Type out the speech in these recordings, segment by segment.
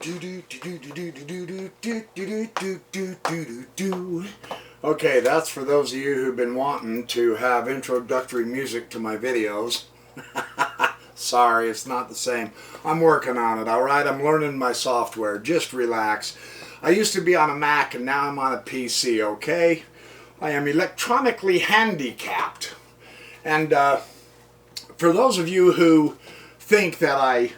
Okay, that's for those of you who've been wanting to have introductory music to my videos. Sorry, it's not the same. I'm working on it, alright? I'm learning my software. Just relax. I used to be on a Mac and now I'm on a PC, okay? I am electronically handicapped. And for those of you who think that I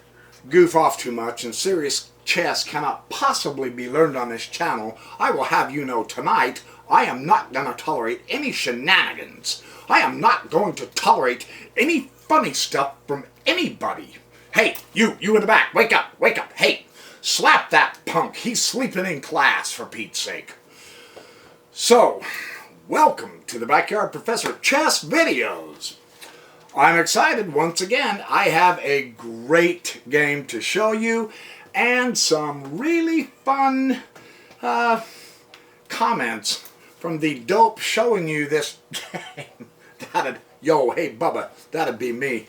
goof off too much and serious chess cannot possibly be learned on this channel, I will have you know tonight I am not going to tolerate any shenanigans. I am not going to tolerate any funny stuff from anybody. Hey, you in the back, wake up, wake up. Hey, slap that punk. He's sleeping in class, for Pete's sake. So, welcome to the Backyard Professor Chess Videos. I'm excited once again. I have a great game to show you and some really fun comments from the dope showing you this game. Yo, hey Bubba, that'd be me.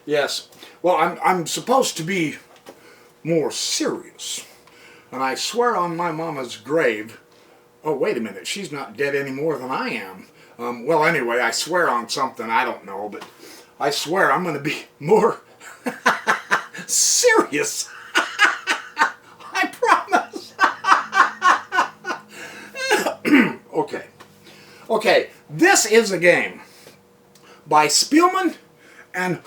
Yes. Well, I'm supposed to be more serious. And I swear on my mama's grave. Oh, wait a minute. She's not dead any more than I am. Well, anyway, I swear on something. I don't know, but I swear I'm going to be more serious. I promise. Okay, this is a game by Spielman and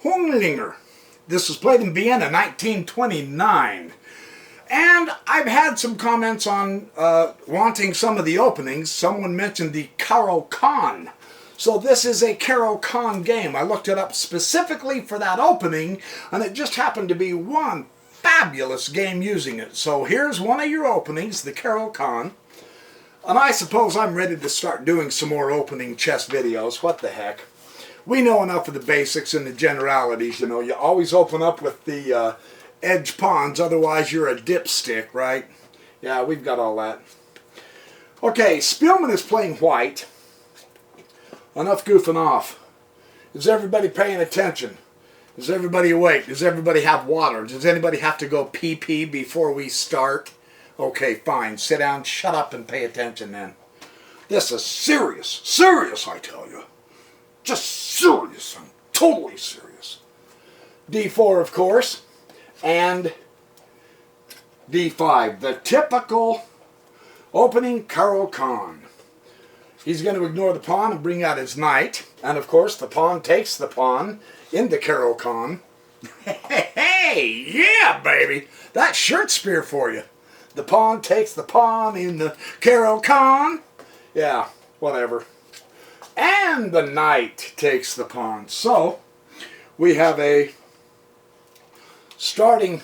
Hunglinger. This was played in Vienna, 1929. And I've had some comments on wanting some of the openings. Someone mentioned the Caro Kann. So this is a Caro Kann game. I looked it up specifically for that opening, and it just happened to be one fabulous game using it. So here's one of your openings, the Caro Kann. And I suppose I'm ready to start doing some more opening chess videos. What the heck? We know enough of the basics and the generalities, you know. You always open up with the edge pawns, otherwise you're a dipstick, right? Yeah, we've got all that. Okay, Spielman is playing white. Enough goofing off. Is everybody paying attention? Is everybody awake? Does everybody have water? Does anybody have to go pee-pee before we start? Okay, fine. Sit down, shut up, and pay attention then. This is serious. Serious, I tell you. Just serious. I'm totally serious. D4, of course, and D5. The typical opening Caro Kann. He's going to ignore the pawn and bring out his knight. And, of course, the pawn takes the pawn in the Caro Kann. Hey, yeah, baby. That's shirt spear for you. The pawn takes the pawn in the Caro Kann. Yeah, whatever. And the knight takes the pawn. So, we have a starting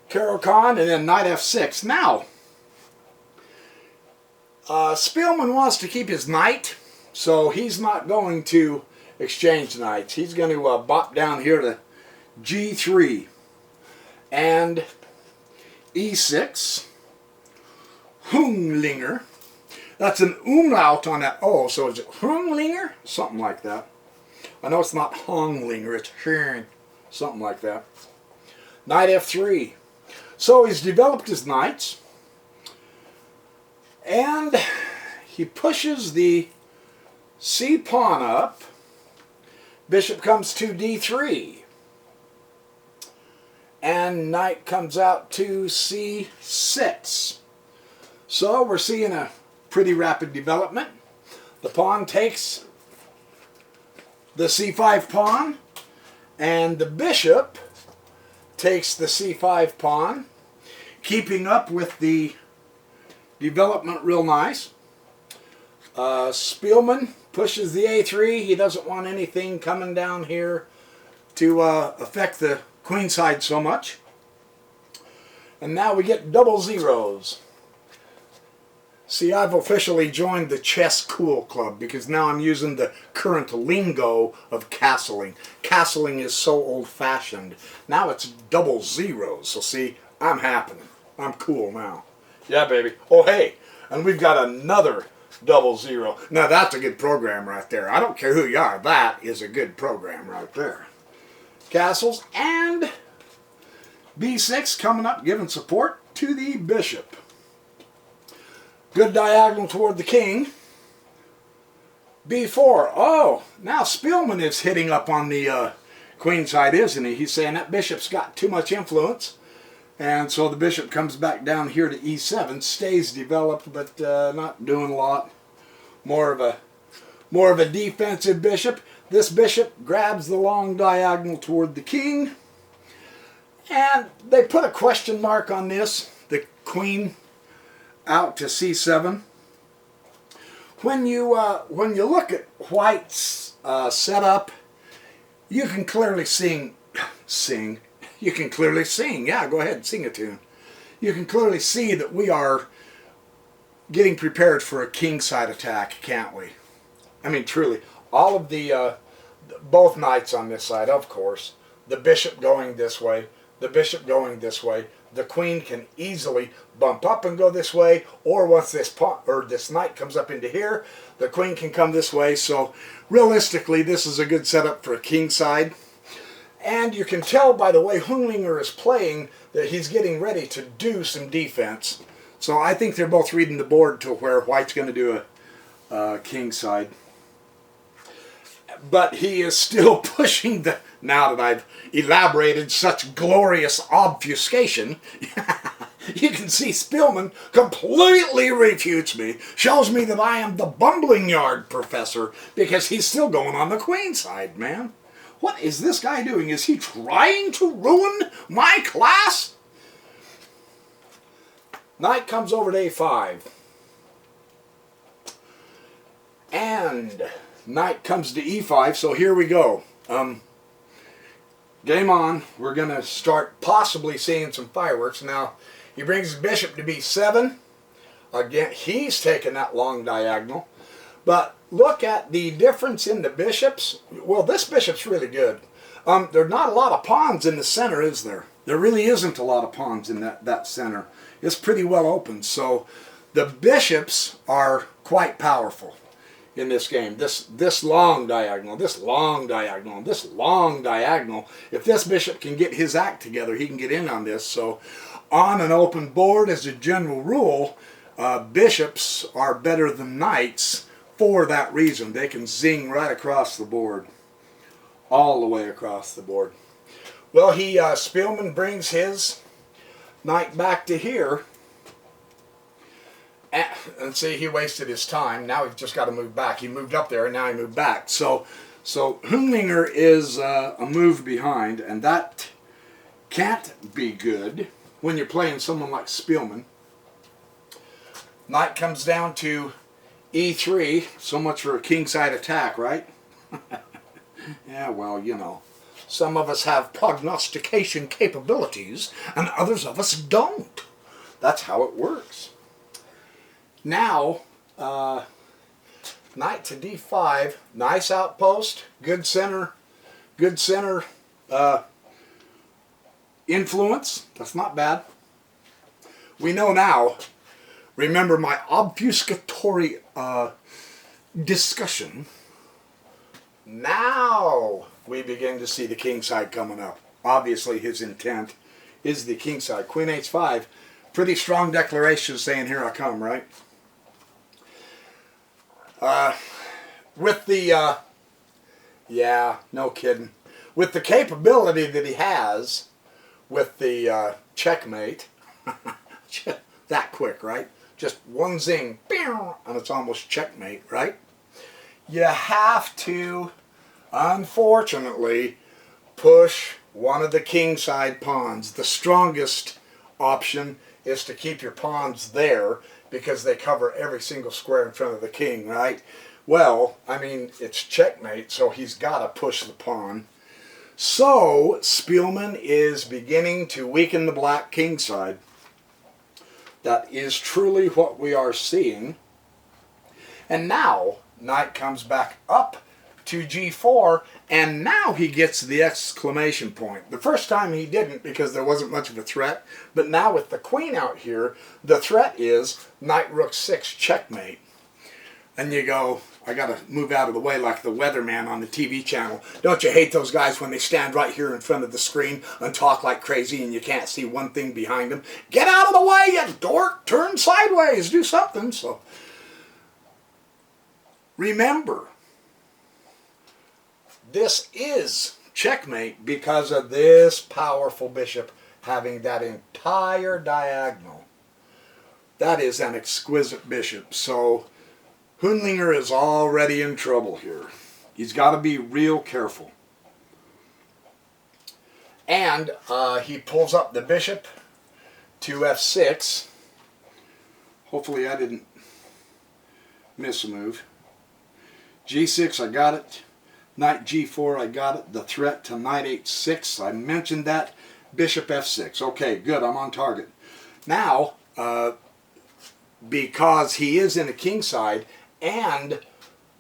Caro Kann and then knight f6. Now, Spielman wants to keep his knight, so he's not going to exchange knights. He's going to bop down here to g3 and e6. Hunglinger. That's an umlaut on that O, so is it Hunglinger? Something like that. I know it's not Hunglinger, it's Hung, something like that. Knight f3. So he's developed his knights, and he pushes the c pawn up. Bishop comes to d3. And knight comes out to c6. So we're seeing a pretty rapid development. The pawn takes the c5 pawn, and the bishop takes the c5 pawn, keeping up with the development real nice. Spielman pushes the a3. He doesn't want anything coming down here to affect the queenside so much. And now we get double zeros. See, I've officially joined the Chess Cool Club because now I'm using the current lingo of castling. Castling is so old-fashioned. Now it's double zeros. So see, I'm happening. I'm cool now. Yeah, baby. Oh, hey, and we've got another double zero. Now that's a good program right there. I don't care who you are. That is a good program right there. Castles and B6 coming up, giving support to the bishop. Good diagonal toward the king. B4. Oh, now Spielman is hitting up on the queenside, isn't he? He's saying that bishop's got too much influence. And so the bishop comes back down here to E7, stays developed, but not doing a lot. More of a defensive bishop. This bishop grabs the long diagonal toward the king. And they put a question mark on this. The queen out to C7. When you look at White's setup, you can clearly sing. You can clearly sing. Yeah, go ahead, sing a tune. You can clearly see that we are getting prepared for a Kingside attack, can't we? I mean, truly. All of the, both knights on this side, of course. The bishop going this way. The bishop going this way. The queen can easily bump up and go this way. Or once this this knight comes up into here, the queen can come this way. So, realistically, this is a good setup for a Kingside. And you can tell by the way Hunglinger is playing that he's getting ready to do some defense. So I think they're both reading the board to where White's going to do a Kingside. But he is still pushing the... Now that I've elaborated such glorious obfuscation, you can see Spielman completely refutes me. Shows me that I am the bumbling yard professor because he's still going on the queenside, man. What is this guy doing? Is he trying to ruin my class? Knight comes over to A5. And knight comes to E5, so here we go. Game on. We're going to start possibly seeing some fireworks. Now, he brings his bishop to B7. Again, he's taking that long diagonal. But look at the difference in the bishops. Well, this bishop's really good. There's not a lot of pawns in the center, is there? There really isn't a lot of pawns in that center. It's pretty well open. So the bishops are quite powerful in this game. This long diagonal, this long diagonal, this long diagonal. If this bishop can get his act together, he can get in on this. So on an open board, as a general rule, bishops are better than knights. For that reason, they can zing right across the board, all the way across the board. Well, Spielman brings his knight back to here, and see, he wasted his time. Now he's just got to move back. He moved up there, and now he moved back. So Hunglinger is a move behind, and that can't be good when you're playing someone like Spielman. Knight comes down to E3, so much for a Kingside attack, right? Yeah, well, you know, some of us have prognostication capabilities, and others of us don't. That's how it works. Now, knight to D5, nice outpost, good center influence. That's not bad. We know now. Remember my obfuscatory discussion. Now we begin to see the kingside coming up. Obviously his intent is the kingside. Queen H5. Pretty strong declaration saying here I come, right? With the, yeah, no kidding. With the capability that he has with the checkmate, that quick, right? Just one zing, and it's almost checkmate, right? You have to, unfortunately, push one of the kingside pawns. The strongest option is to keep your pawns there because they cover every single square in front of the king, right? Well, I mean, it's checkmate, so he's got to push the pawn. So, Spielman is beginning to weaken the black kingside. That is truly what we are seeing. And now, knight comes back up to G4, and now he gets the exclamation point. The first time he didn't because there wasn't much of a threat, but now with the queen out here, the threat is knight rook 6 checkmate. and you go, I got to move out of the way like the weatherman on the TV channel. Don't you hate those guys when they stand right here in front of the screen and talk like crazy and you can't see one thing behind them? Get out of the way, you dork! Turn sideways, do something. So remember, this is checkmate because of this powerful bishop having that entire diagonal. That is an exquisite bishop. So Hundlinger is already in trouble here. He's got to be real careful. And he pulls up the bishop to f6. Hopefully I didn't miss a move. g6, I got it. Knight g4, I got it. The threat to knight h6, I mentioned that. Bishop f6. Okay, good, I'm on target. Now, because he is in a kingside, and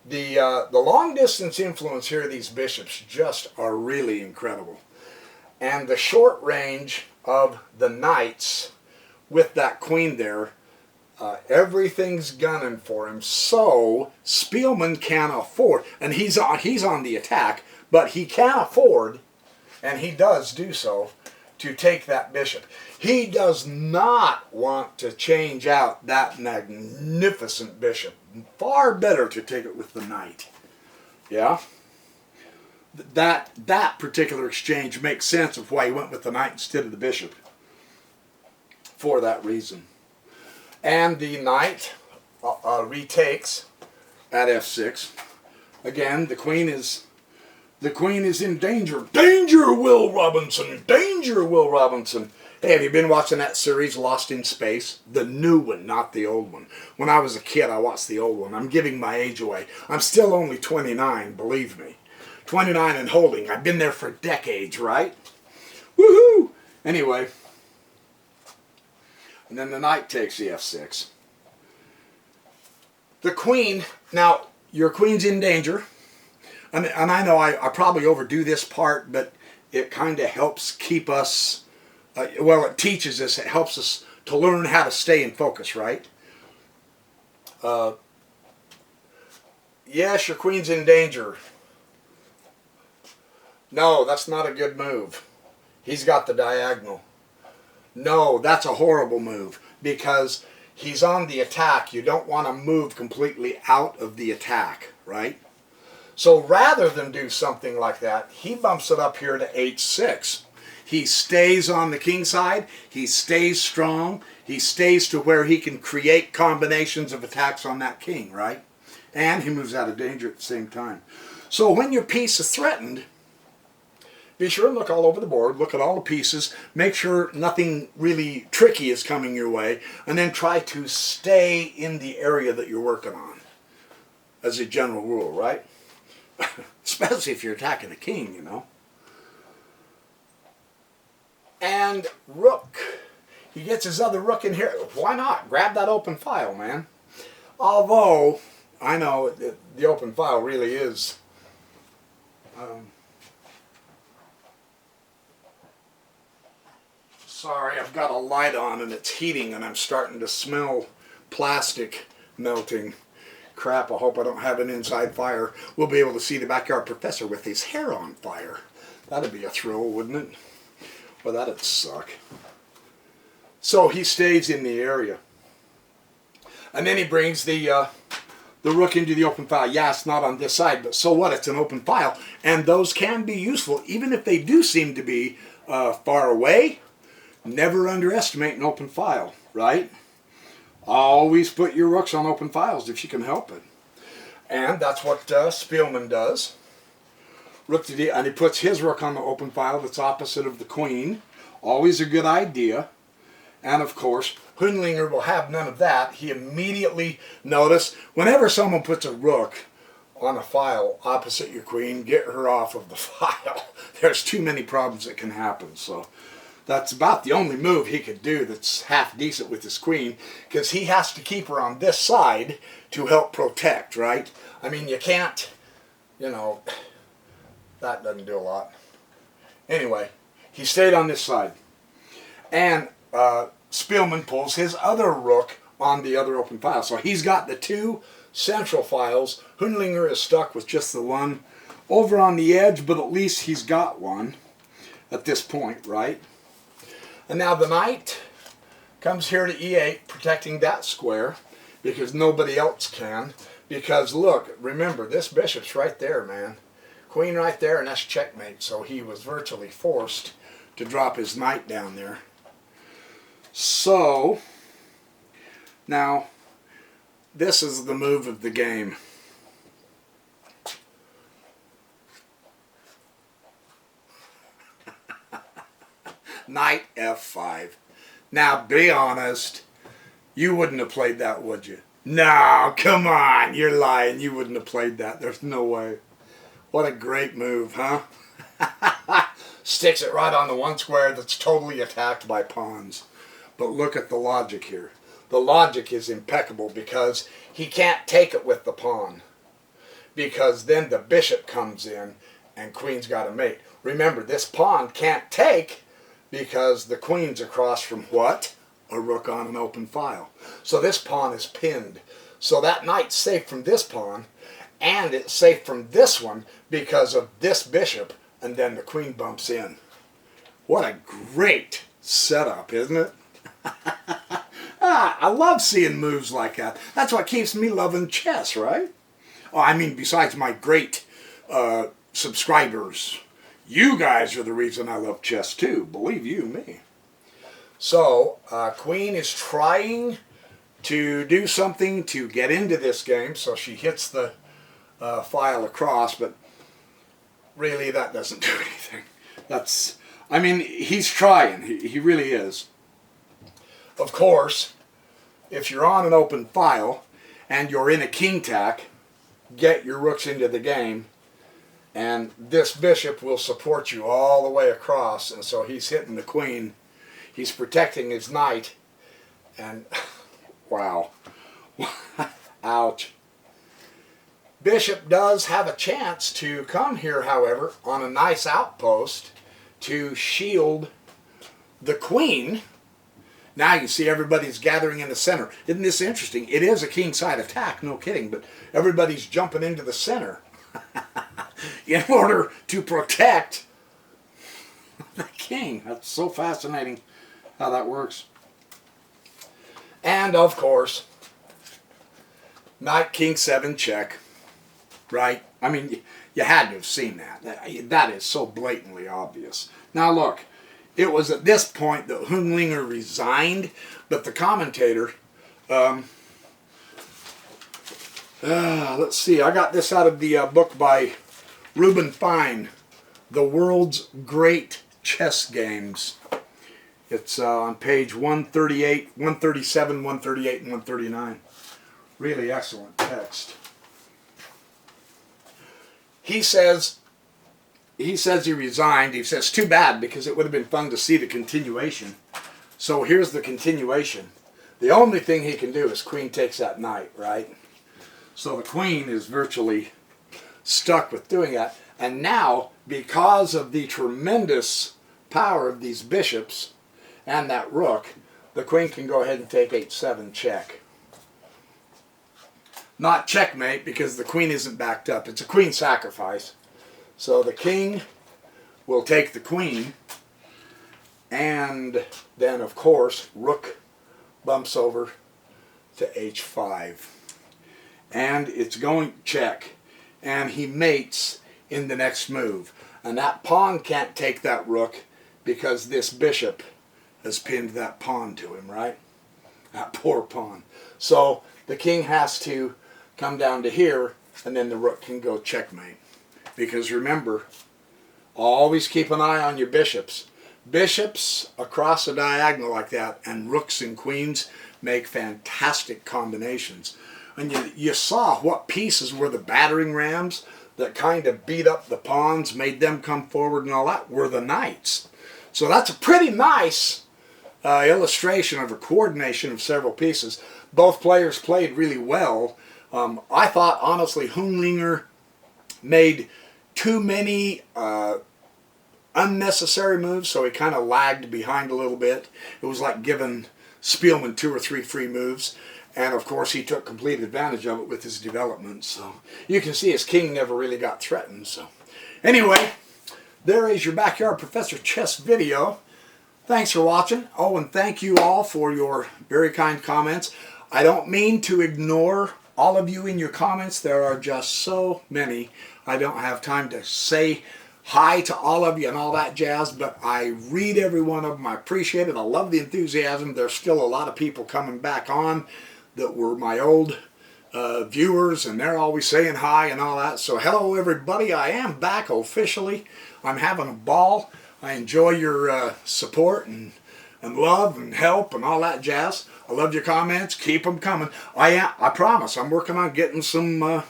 the long distance influence here of these bishops just are really incredible. And the short range of the knights with that queen there, everything's gunning for him. So Spielman can afford, and he's on the attack, but he can afford, and he does do so, to take that bishop. He does not want to change out that magnificent bishop. Far better to take it with the knight. Yeah? That particular exchange makes sense of why he went with the knight instead of the bishop. For that reason. And the knight retakes at f6. Again, the queen is in danger. Danger, Will Robinson! Danger, Will Robinson! Hey, have you been watching that series, Lost in Space? The new one, not the old one. When I was a kid, I watched the old one. I'm giving my age away. I'm still only 29, believe me. 29 and holding. I've been there for decades, right? Woohoo! Anyway. And then the knight takes the f6. The queen, now, your queen's in danger. And I know I probably overdo this part, but it kind of helps keep us, well, it teaches us, it helps us to learn how to stay in focus, right? Yes, your queen's in danger. No, that's not a good move. He's got the diagonal. No, that's a horrible move because he's on the attack. You don't want to move completely out of the attack, right? So rather than do something like that, he bumps it up here to h6. He stays on the king side. He stays strong. He stays to where he can create combinations of attacks on that king, right? And he moves out of danger at the same time. So when your piece is threatened, be sure and look all over the board. Look at all the pieces. Make sure nothing really tricky is coming your way. And then try to stay in the area that you're working on. As a general rule, right? Especially if you're attacking the king, you know. And rook. He gets his other rook in here. Why not? Grab that open file, man. Although, I know the open file really is... sorry, I've got a light on and it's heating and I'm starting to smell plastic melting. Crap, I hope I don't have an inside fire. We'll be able to see the backyard professor with his hair on fire. That'd be a thrill, wouldn't it? Well, that'd suck. So he stays in the area. And then he brings the rook into the open file. Yeah, it's not on this side, but so what? It's an open file. And those can be useful, even if they do seem to be far away. Never underestimate an open file, right? Always put your rooks on open files if you can help it. And that's what Spielman does. Rook to D, and he puts his rook on the open file that's opposite of the queen. Always a good idea. And of course, Hundlinger will have none of that. He immediately, notice, whenever someone puts a rook on a file opposite your queen, get her off of the file. There's too many problems that can happen. So that's about the only move he could do that's half decent with his queen, because he has to keep her on this side to help protect, right? I mean, you can't, you know, that doesn't do a lot. Anyway, he stayed on this side. And Spielman pulls his other rook on the other open file. So he's got the two central files. Hundlinger is stuck with just the one over on the edge, but at least he's got one at this point, right? And now the knight comes here to e8, protecting that square, because nobody else can. Because look, remember, this bishop's right there, man. Queen right there, and that's checkmate. So he was virtually forced to drop his knight down there. So, now, this is the move of the game. Knight f5. Now, be honest, you wouldn't have played that, would you? No, come on, you're lying. You wouldn't have played that. There's no way. What a great move, huh? Sticks it right on the one square that's totally attacked by pawns. But look at the logic here. The logic is impeccable because he can't take it with the pawn. Because then the bishop comes in and queen's got a mate. Remember, this pawn can't take because the queen's across from what? A rook on an open file. So this pawn is pinned. So that knight's safe from this pawn, and it's safe from this one because of this bishop, and then the queen bumps in. What a great setup, isn't it? I love seeing moves like that. That's what keeps me loving chess, right? Oh, I mean, besides my great subscribers. You guys are the reason I love chess too, believe you me. So, Queen is trying to do something to get into this game, so she hits the file across, but really that doesn't do anything. That's, I mean, he's trying, he really is. Of course, if you're on an open file and you're in a king tack, get your rooks into the game, and this bishop will support you all the way across, and so he's hitting the queen. He's protecting his knight, and wow. Ouch. Bishop does have a chance to come here, however, on a nice outpost to shield the queen. Now you see everybody's gathering in the center. Isn't this interesting? It is a kingside attack, no kidding, but everybody's jumping into the center in order to protect the king. That's so fascinating how that works. And of course, knight king 7 check, right? I mean, you had to have seen that. That is so blatantly obvious. Now look, it was at this point that Hundlinger resigned, but the commentator, let's see, I got this out of the book by Reuben Fine, The World's Great Chess Games. It's on page 138, 137, 138, and 139. Really excellent text. He says he resigned. He says, too bad, because it would have been fun to see the continuation. So here's the continuation. The only thing he can do is queen takes that knight, right? So the queen is virtually stuck with doing that. And now, because of the tremendous power of these bishops and that rook, the queen can go ahead and take 8-7 check. Not checkmate, because the queen isn't backed up. It's a queen sacrifice. So the king will take the queen, and then of course rook bumps over to h5. And it's going check. And he mates in the next move. And that pawn can't take that rook because this bishop has pinned that pawn to him, right? That poor pawn. So the king has to come down to here, and then the rook can go checkmate. Because remember, always keep an eye on your bishops. Bishops across a diagonal like that and rooks and queens make fantastic combinations. And you saw what pieces were the battering rams that kind of beat up the pawns, made them come forward and all that, were the knights. So that's a pretty nice illustration of a coordination of several pieces. Both players played really well. I thought, honestly, Hundlinger made too many unnecessary moves, so he kind of lagged behind a little bit. It was like giving Spielman 2 or 3 free moves. And of course he took complete advantage of it with his development. So you can see his king never really got threatened. So anyway, there is your Backyard Professor Chess video. Thanks for watching. Oh, and thank you all for your very kind comments. I don't mean to ignore all of you in your comments. There are just so many. I don't have time to say hi to all of you and all that jazz, but I read every one of them. I appreciate it. I love the enthusiasm. There's still a lot of people coming back on that were my old viewers, and they're always saying hi and all that. So hello everybody, I am back officially. I'm having a ball. I enjoy your support and love and help and all that jazz. I love your comments. Keep them coming. I promise I'm working on getting some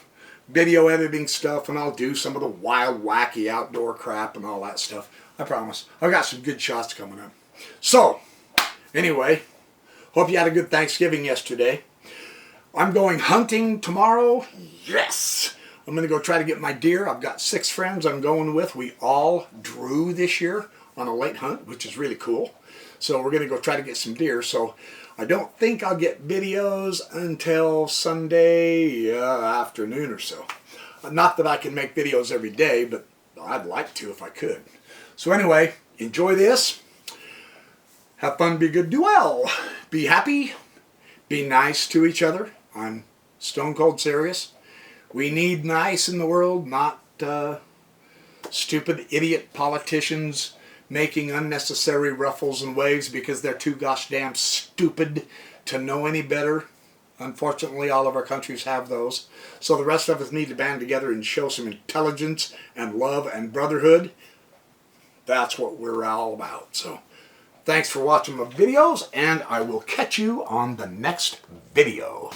video editing stuff, and I'll do some of the wild, wacky outdoor crap and all that stuff. I promise. I've got some good shots coming up. So anyway, hope you had a good Thanksgiving yesterday. I'm going hunting tomorrow. Yes! I'm going to go try to get my deer. I've got 6 friends I'm going with. We all drew this year on a late hunt, which is really cool. So we're going to go try to get some deer. So I don't think I'll get videos until Sunday afternoon or so. Not that I can make videos every day, but I'd like to if I could. So anyway, enjoy this. Have fun, be good, do well. Be happy. Be nice to each other. I'm stone cold serious. We need nice in the world, not stupid idiot politicians making unnecessary ruffles and waves because they're too gosh damn stupid to know any better. Unfortunately, all of our countries have those. So the rest of us need to band together and show some intelligence and love and brotherhood. That's what we're all about. So thanks for watching my videos, and I will catch you on the next video.